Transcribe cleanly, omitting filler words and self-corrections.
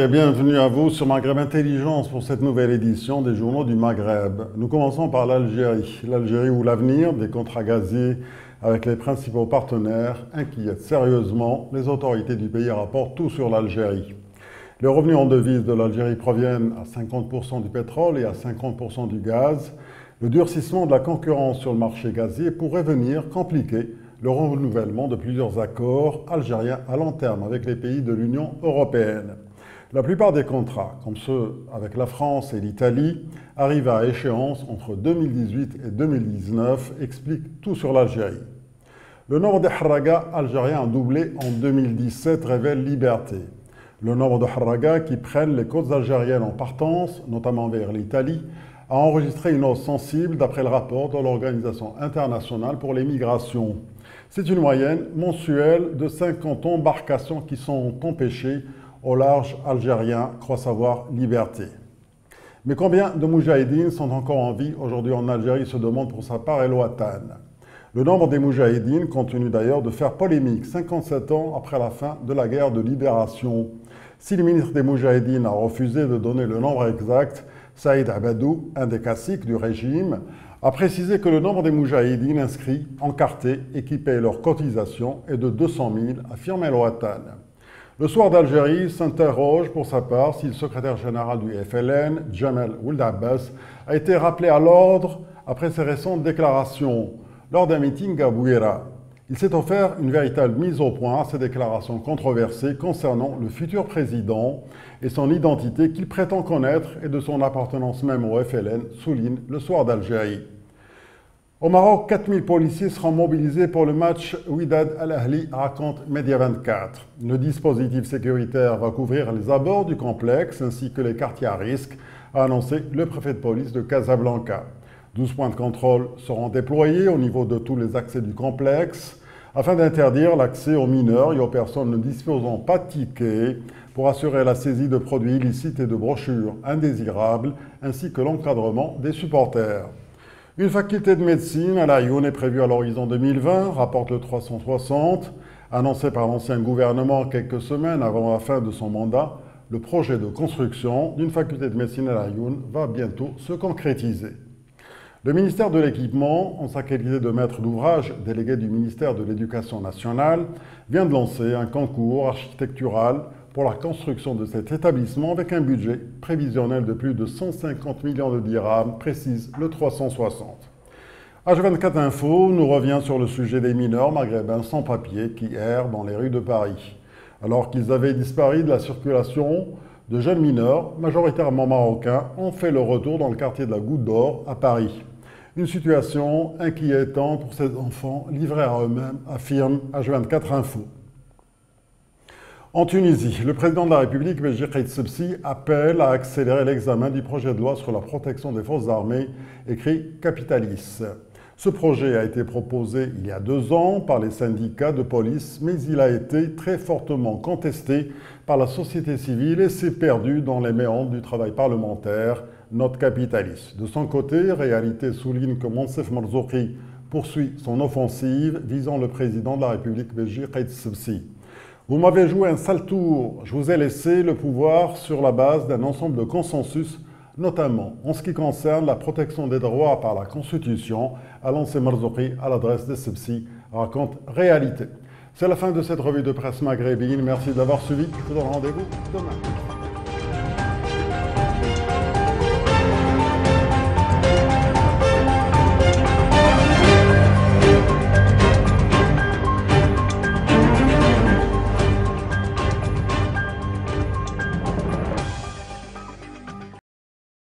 et bienvenue à vous sur Maghreb Intelligence pour cette nouvelle édition des journaux du Maghreb. Nous commençons par l'Algérie. L'Algérie où l'avenir des contrats gaziers avec les principaux partenaires inquiète sérieusement les autorités du pays rapportent tout sur l'Algérie. Les revenus en devises de l'Algérie proviennent à 50% du pétrole et à 50% du gaz. Le durcissement de la concurrence sur le marché gazier pourrait venir compliquer le renouvellement de plusieurs accords algériens à long terme avec les pays de l'Union européenne. La plupart des contrats, comme ceux avec la France et l'Italie, arrivent à échéance entre 2018 et 2019, explique tout sur l'Algérie. Le nombre de harragas algériens a doublé en 2017, révèle Liberté. Le nombre de harragas qui prennent les côtes algériennes en partance, notamment vers l'Italie, a enregistré une hausse sensible d'après le rapport de l'Organisation internationale pour les migrations. C'est une moyenne mensuelle de 50 embarcations qui sont empêchées au large algérien, croit savoir Liberté. Mais combien de moudjahidines sont encore en vie aujourd'hui en Algérie, se demande pour sa part El Watan. Le nombre des moudjahidines continue d'ailleurs de faire polémique 57 ans après la fin de la guerre de libération. Si le ministre des moudjahidines a refusé de donner le nombre exact, Saïd Abadou, un des caciques du régime, a précisé que le nombre des moudjahidines inscrits, encartés et qui paient leurs cotisations est de 200 000, affirme El Watan. Le Soir d'Algérie s'interroge pour sa part si le secrétaire général du FLN, Jamel Ould Abbas, a été rappelé à l'ordre après ses récentes déclarations. Lors d'un meeting à Bouira, il s'est offert une véritable mise au point à ses déclarations controversées concernant le futur président et son identité qu'il prétend connaître et de son appartenance même au FLN, souligne Le Soir d'Algérie. Au Maroc, 4000 policiers seront mobilisés pour le match Wydad Al-Ahli, raconte Média 24. Le dispositif sécuritaire va couvrir les abords du complexe ainsi que les quartiers à risque, a annoncé le préfet de police de Casablanca. 12 points de contrôle seront déployés au niveau de tous les accès du complexe afin d'interdire l'accès aux mineurs et aux personnes ne disposant pas de tickets pour assurer la saisie de produits illicites et de brochures indésirables ainsi que l'encadrement des supporters. Une faculté de médecine à l'Aïoun est prévue à l'horizon 2020, rapporte le 360. Annoncé par l'ancien gouvernement quelques semaines avant la fin de son mandat, le projet de construction d'une faculté de médecine à l'Aïoun va bientôt se concrétiser. Le ministère de l'Équipement, en sa qualité de maître d'ouvrage délégué du ministère de l'Éducation nationale, vient de lancer un concours architectural pour la construction de cet établissement avec un budget prévisionnel de plus de 150 millions de dirhams, précise le 360. H24 Info nous revient sur le sujet des mineurs maghrébins sans papier qui errent dans les rues de Paris. Alors qu'ils avaient disparu de la circulation, de jeunes mineurs, majoritairement marocains, ont fait le retour dans le quartier de la Goutte d'Or à Paris. Une situation inquiétante pour ces enfants livrés à eux-mêmes, affirme H24 Info. En Tunisie, le président de la République, Béji Caïd Sebsi, appelle à accélérer l'examen du projet de loi sur la protection des forces armées, écrit Capitalis. Ce projet a été proposé il y a 2 ans par les syndicats de police, mais il a été très fortement contesté par la société civile et s'est perdu dans les méandres du travail parlementaire, note Capitalis. De son côté, Réalité souligne que Monsef Marzouki poursuit son offensive visant le président de la République, Béji Caïd Sebsi. Vous m'avez joué un sale tour, je vous ai laissé le pouvoir sur la base d'un ensemble de consensus, notamment en ce qui concerne la protection des droits par la Constitution, a lancé Marzouki à l'adresse de Sebsi, raconte Réalité. C'est la fin de cette revue de presse maghrébine, merci d'avoir suivi, je vous donne rendez-vous demain.